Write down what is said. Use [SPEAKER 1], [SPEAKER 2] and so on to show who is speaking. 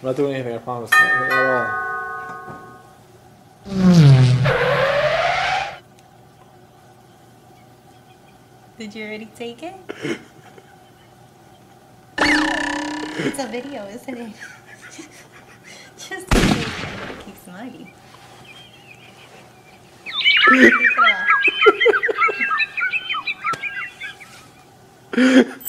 [SPEAKER 1] not doing anything, I promise. Not at all.
[SPEAKER 2] Did you already take it? It's a video, isn't it? Just in case it keeps muddy. Take it off.